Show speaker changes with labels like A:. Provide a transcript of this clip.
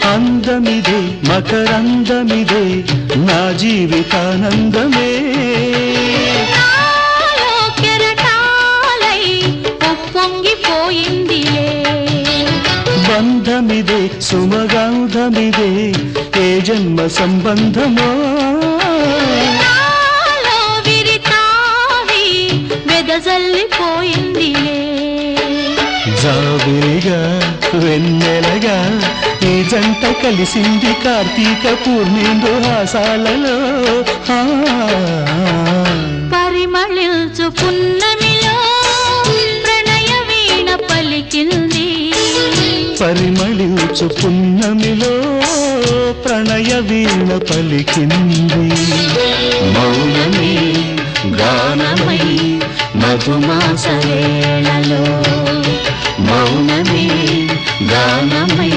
A: అందమిదే మకరందమిదే నా జీవితానందమే
B: నాలో కెరటాలై ఉప్పొంగిపోయిందిలే
A: బంధమిదే సుమగంధమిదే ఏ జన్మ సంబంధమో
B: నాలో విరితావి వెదజల్లిపోయిందిలే
A: జాబిలిగా వెన్నెలగా ఈ జంట కలిసింది కార్తీక పూర్ణిందు హాసాలలో
B: పరిమళించు పున్నమిలో ప్రణయ వీణ పలికింది
A: పరిమళించు పున్నమిలో ప్రణయ వీణ పలికింది మౌనమే గానమై మధుమాస వేళలో మౌనమే గానమై